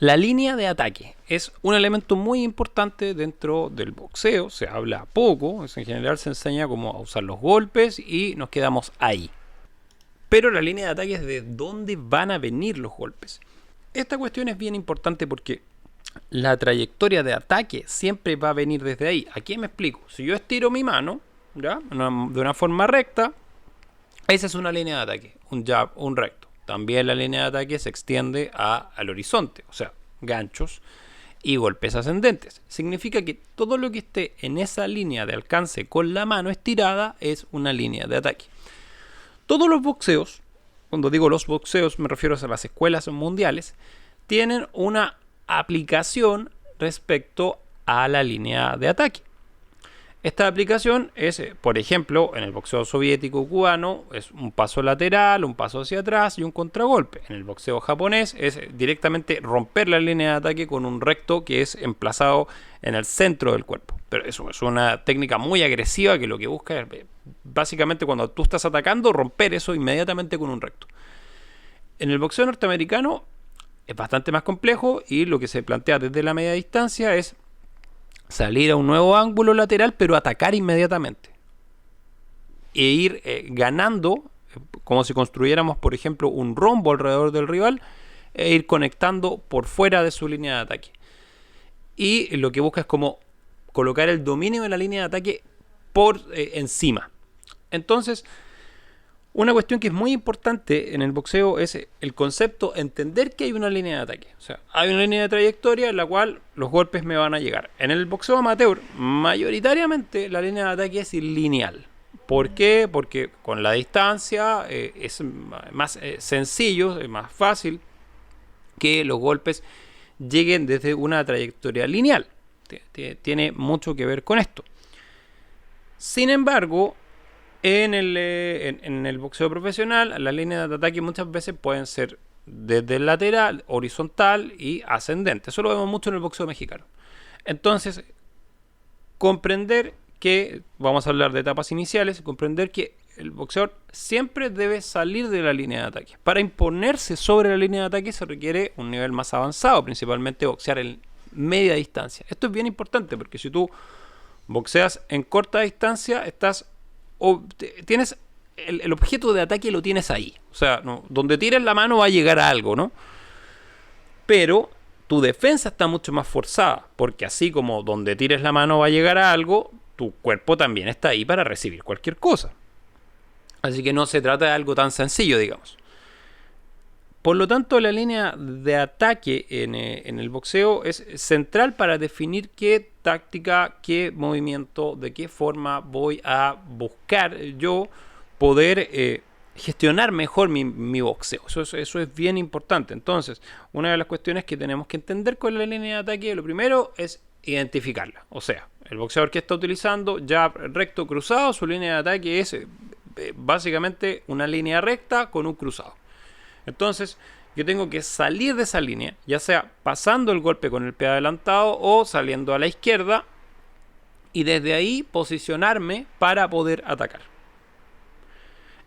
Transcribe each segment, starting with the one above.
La línea de ataque es un elemento muy importante dentro del boxeo. Se habla poco, en general se enseña cómo a usar los golpes y nos quedamos ahí. Pero la línea de ataque es de dónde van a venir los golpes. Esta cuestión es bien importante porque la trayectoria de ataque siempre va a venir desde ahí. Aquí me explico. Si yo estiro mi mano, ¿ya? De una forma recta, esa es una línea de ataque, un jab, un recto. También la línea de ataque se extiende al horizonte, o sea, ganchos y golpes ascendentes. Significa que todo lo que esté en esa línea de alcance con la mano estirada es una línea de ataque. Todos los boxeos, cuando digo los boxeos me refiero a las escuelas mundiales, tienen una aplicación respecto a la línea de ataque. Esta aplicación es, por ejemplo, en el boxeo soviético cubano, es un paso lateral, un paso hacia atrás y un contragolpe. En el boxeo japonés es directamente romper la línea de ataque con un recto que es emplazado en el centro del cuerpo. Pero eso es una técnica muy agresiva que lo que busca es, básicamente, cuando tú estás atacando, romper eso inmediatamente con un recto. En el boxeo norteamericano es bastante más complejo y lo que se plantea desde la media distancia es salir a un nuevo ángulo lateral, pero atacar inmediatamente. E ir ganando, como si construyéramos, por ejemplo, un rombo alrededor del rival, e ir conectando por fuera de su línea de ataque. Y lo que busca es como colocar el dominio de la línea de ataque por encima. Entonces, una cuestión que es muy importante en el boxeo es el concepto, entender que hay una línea de ataque. O sea, hay una línea de trayectoria en la cual los golpes me van a llegar. En el boxeo amateur, mayoritariamente la línea de ataque es lineal. ¿Por qué? Porque con la distancia es más sencillo, es más fácil que los golpes lleguen desde una trayectoria lineal. Tiene mucho que ver con esto. Sin embargo, en el boxeo profesional, las líneas de ataque muchas veces pueden ser desde el lateral, horizontal y ascendente. Eso lo vemos mucho en el boxeo mexicano. Entonces, comprender que, vamos a hablar de etapas iniciales, comprender que el boxeador siempre debe salir de la línea de ataque. Para imponerse sobre la línea de ataque se requiere un nivel más avanzado, principalmente boxear en media distancia. Esto es bien importante porque si tú boxeas en corta distancia, tienes el objeto de ataque, lo tienes ahí. O sea, no, donde tires la mano va a llegar a algo, ¿no? Pero tu defensa está mucho más forzada, porque así como donde tires la mano va a llegar a algo, tu cuerpo también está ahí para recibir cualquier cosa. Así que no se trata de algo tan sencillo, digamos. Por lo tanto, la línea de ataque en el boxeo es central para definir qué táctica, qué movimiento, de qué forma voy a buscar yo poder gestionar mejor mi boxeo. Eso es bien importante. Entonces, una de las cuestiones que tenemos que entender con la línea de ataque, lo primero es identificarla. O sea, el boxeador que está utilizando ya recto, cruzado, su línea de ataque es básicamente una línea recta con un cruzado. Entonces, yo tengo que salir de esa línea, ya sea pasando el golpe con el pie adelantado o saliendo a la izquierda, y desde ahí posicionarme para poder atacar.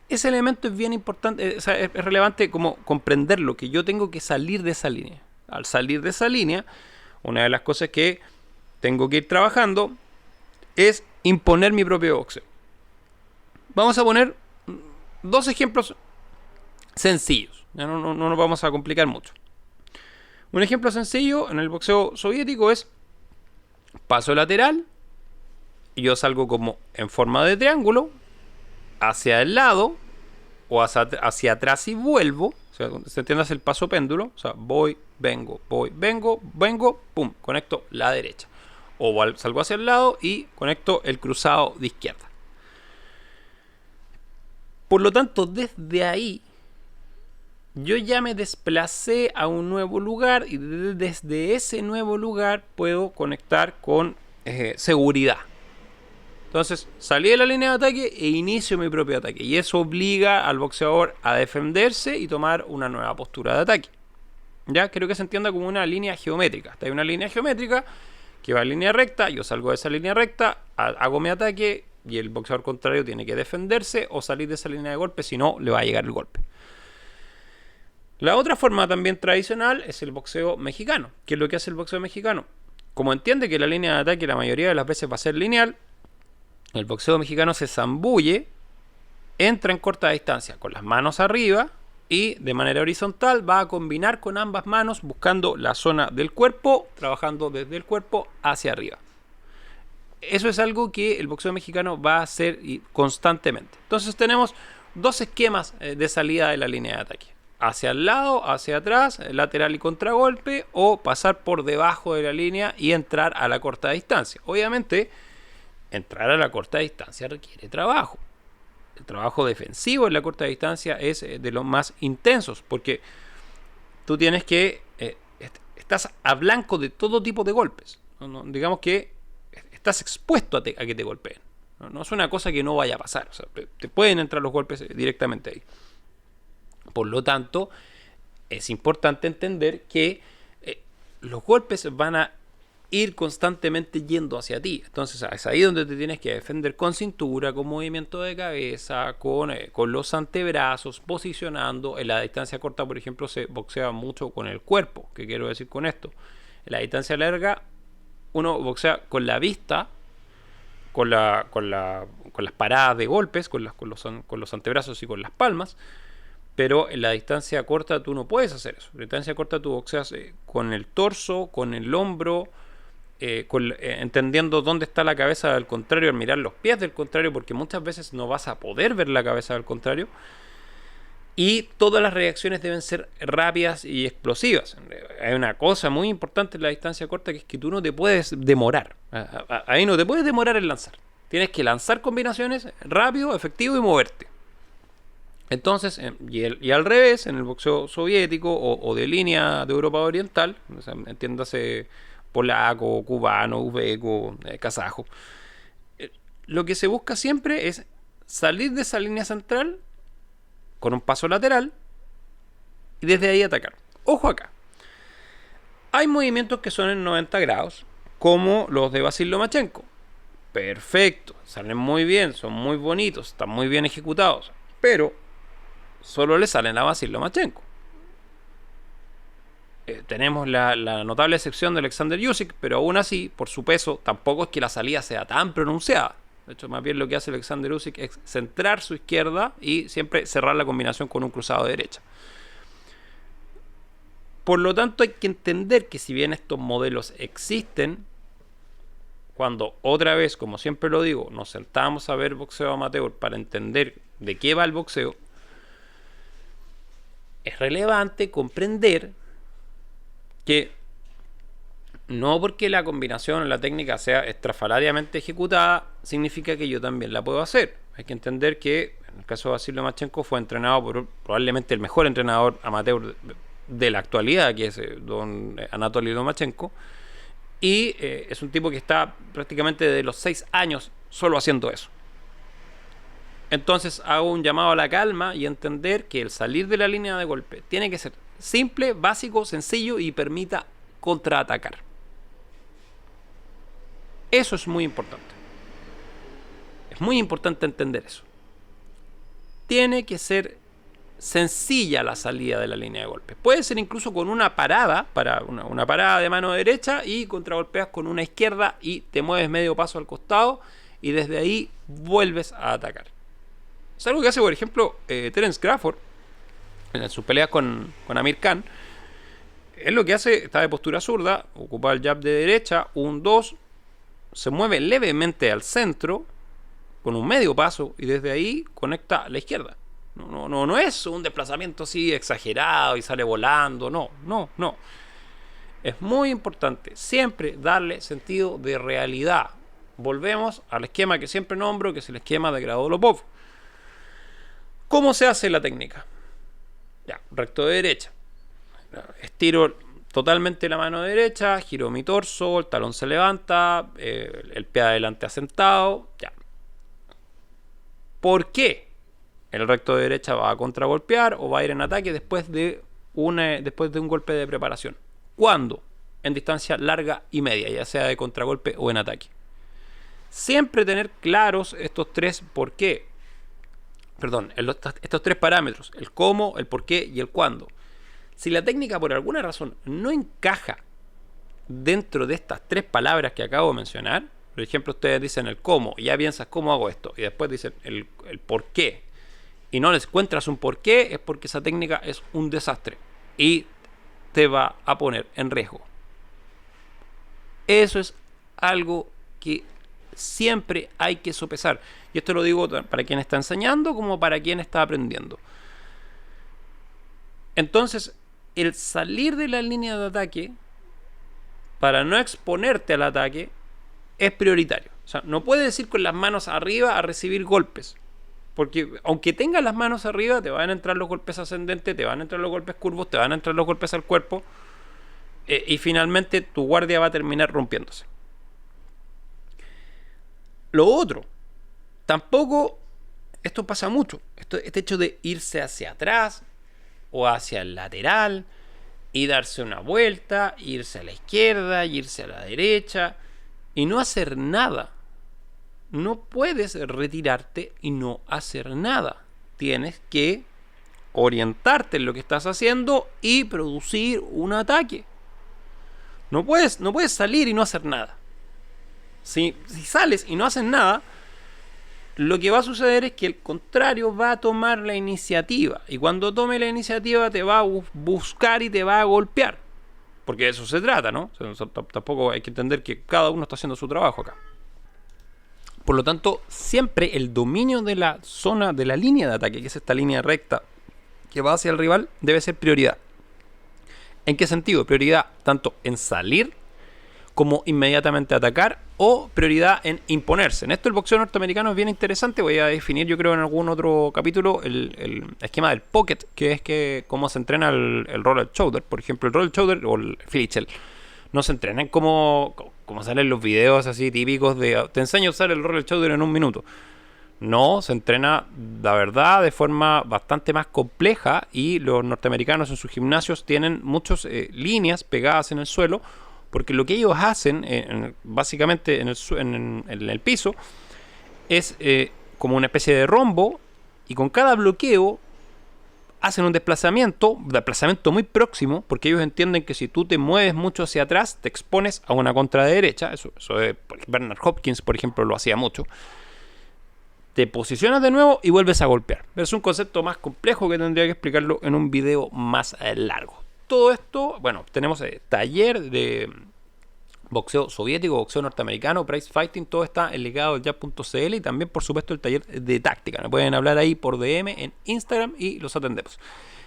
Ese elemento es bien importante, es relevante como comprenderlo, que yo tengo que salir de esa línea. Al salir de esa línea, una de las cosas que tengo que ir trabajando es imponer mi propio boxeo. Vamos a poner dos ejemplos sencillos. Ya no nos vamos a complicar mucho. Un ejemplo sencillo en el boxeo soviético es paso lateral y yo salgo como en forma de triángulo hacia el lado o hacia atrás y vuelvo. O sea, se entiende el paso péndulo. O sea, voy, vengo, pum, conecto la derecha. O salgo hacia el lado y conecto el cruzado de izquierda. Por lo tanto, desde ahí yo ya me desplacé a un nuevo lugar y desde ese nuevo lugar puedo conectar con seguridad. Entonces salí de la línea de ataque e inicio mi propio ataque. Y eso obliga al boxeador a defenderse y tomar una nueva postura de ataque. Ya creo que se entienda como una línea geométrica. Hay una línea geométrica que va en línea recta. Yo salgo de esa línea recta, hago mi ataque y el boxeador contrario tiene que defenderse o salir de esa línea de golpe, si no le va a llegar el golpe. La otra forma también tradicional es el boxeo mexicano. ¿Qué es lo que hace el boxeo mexicano? Como entiende que la línea de ataque la mayoría de las veces va a ser lineal, el boxeo mexicano se zambulle, entra en corta distancia con las manos arriba y de manera horizontal va a combinar con ambas manos buscando la zona del cuerpo, trabajando desde el cuerpo hacia arriba. Eso es algo que el boxeo mexicano va a hacer constantemente. Entonces tenemos dos esquemas de salida de la línea de ataque. Hacia el lado, hacia atrás, lateral y contragolpe, o pasar por debajo de la línea y entrar a la corta distancia. Obviamente, entrar a la corta distancia requiere trabajo. El trabajo defensivo en la corta distancia es de los más intensos, porque tú tienes que... estás a blanco de todo tipo de golpes. Digamos que estás expuesto a que te golpeen. No es una cosa que no vaya a pasar. O sea, te pueden entrar los golpes directamente ahí. Por lo tanto, es importante entender que los golpes van a ir constantemente yendo hacia ti. Entonces es ahí donde te tienes que defender con cintura, con movimiento de cabeza, con los antebrazos, posicionando. En la distancia corta, por ejemplo, se boxea mucho con el cuerpo. ¿Qué quiero decir con esto? En la distancia larga, uno boxea con la vista, con las paradas de golpes, con los antebrazos y con las palmas. Pero en la distancia corta tú no puedes hacer eso. En la distancia corta tú boxeas con el torso, con el hombro, entendiendo dónde está la cabeza del contrario al mirar los pies del contrario, porque muchas veces no vas a poder ver la cabeza del contrario. Y todas las reacciones deben ser rápidas y explosivas. Hay una cosa muy importante en la distancia corta, que es que tú no te puedes demorar. Ahí no te puedes demorar en lanzar. Tienes que lanzar combinaciones rápido, efectivo y moverte. Entonces, y al revés, en el boxeo soviético o de línea de Europa Oriental, o sea, entiéndase polaco, cubano, uzbeco, kazajo, lo que se busca siempre es salir de esa línea central con un paso lateral y desde ahí atacar. Ojo acá, hay movimientos que son en 90 grados, como los de Vasil Lomachenko. Perfecto, salen muy bien, son muy bonitos, están muy bien ejecutados, pero solo le salen a Vasil Lomachenko. Tenemos la notable excepción de Alexander Usyk, pero aún así, por su peso, tampoco es que la salida sea tan pronunciada. De hecho, más bien lo que hace Alexander Usyk es centrar su izquierda y siempre cerrar la combinación con un cruzado de derecha. Por lo tanto, hay que entender que si bien estos modelos existen, cuando otra vez, como siempre lo digo, nos sentamos a ver boxeo amateur para entender de qué va el boxeo, es relevante comprender que no porque la combinación o la técnica sea estrafalariamente ejecutada significa que yo también la puedo hacer. Hay que entender que en el caso de Vasil Lomachenko fue entrenado por probablemente el mejor entrenador amateur de la actualidad, que es don Anatoly Lomachenko, y es un tipo que está prácticamente desde los 6 años solo haciendo eso. Entonces hago un llamado a la calma y entender que el salir de la línea de golpe tiene que ser simple, básico, sencillo y permita contraatacar. Eso es muy importante. Es muy importante entender eso. Tiene que ser sencilla la salida de la línea de golpe. Puede ser incluso con una parada, una parada de mano derecha y contragolpeas con una izquierda y te mueves medio paso al costado y desde ahí vuelves a atacar. Es algo que hace, por ejemplo, Terence Crawford en sus peleas con Amir Khan. Él lo que hace, está de postura zurda, ocupa el jab de derecha, 1-2, se mueve levemente al centro con un medio paso y desde ahí conecta a la izquierda. No es un desplazamiento así exagerado y sale volando, no. Es muy importante siempre darle sentido de realidad. Volvemos al esquema que siempre nombro, que es el esquema de Gradolopov. ¿Cómo se hace la técnica? Ya, recto de derecha. Estiro totalmente la mano derecha, giro mi torso, el talón se levanta, el pie adelante asentado. Ya. ¿Por qué el recto de derecha va a contragolpear o va a ir en ataque después de un golpe de preparación? ¿Cuándo? En distancia larga y media, ya sea de contragolpe o en ataque. Siempre tener claros estos tres por qué. Estos tres parámetros: el cómo, el por qué y el cuándo. Si la técnica por alguna razón no encaja dentro de estas 3 palabras que acabo de mencionar, por ejemplo, ustedes dicen el cómo, y ya piensas cómo hago esto, y después dicen el por qué, y no les encuentras un por qué, es porque esa técnica es un desastre y te va a poner en riesgo. Eso es algo que siempre hay que sopesar. Y esto lo digo para quien está enseñando como para quien está aprendiendo. Entonces, el salir de la línea de ataque para no exponerte al ataque es prioritario. O sea, no puedes ir con las manos arriba a recibir golpes. Porque aunque tengas las manos arriba, te van a entrar los golpes ascendentes, te van a entrar los golpes curvos, te van a entrar los golpes al cuerpo. Y finalmente tu guardia va a terminar rompiéndose. Lo otro, tampoco, esto pasa mucho, este hecho de irse hacia atrás o hacia el lateral y darse una vuelta, irse a la izquierda, irse a la derecha y no hacer nada. No puedes retirarte y no hacer nada. Tienes que orientarte en lo que estás haciendo y producir un ataque. No puedes salir y no hacer nada. Si sales y no haces nada, lo que va a suceder es que el contrario va a tomar la iniciativa. Y cuando tome la iniciativa te va a buscar y te va a golpear. Porque de eso se trata, ¿no? O sea, tampoco hay que entender que cada uno está haciendo su trabajo acá. Por lo tanto, siempre el dominio de la zona, de la línea de ataque, que es esta línea recta que va hacia el rival, debe ser prioridad. ¿En qué sentido? Prioridad tanto en salir como inmediatamente atacar, o prioridad en imponerse. En esto el boxeo norteamericano es bien interesante. Voy a definir, yo creo, en algún otro capítulo el esquema del pocket, que es cómo se entrena el roller shoulder. Por ejemplo, el roller shoulder o el Philly shell no se entrenan como salen los videos así típicos de te enseño a usar el roller shoulder en un minuto. No, se entrena, la verdad, de forma bastante más compleja, y los norteamericanos en sus gimnasios tienen muchas líneas pegadas en el suelo, porque lo que ellos hacen básicamente en el piso es como una especie de rombo, y con cada bloqueo hacen un desplazamiento muy próximo, porque ellos entienden que si tú te mueves mucho hacia atrás te expones a una contraderecha. Eso es, Bernard Hopkins, por ejemplo, lo hacía mucho. Te posicionas de nuevo y vuelves a golpear. Es un concepto más complejo que tendría que explicarlo en un video más largo. Todo esto, bueno, tenemos taller de boxeo soviético, boxeo norteamericano, prize fighting, todo está en legadodeljab.cl, y también, por supuesto, el taller de táctica. Me pueden hablar ahí por DM en Instagram y los atendemos.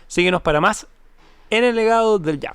Síguenos para más en el legado del jab.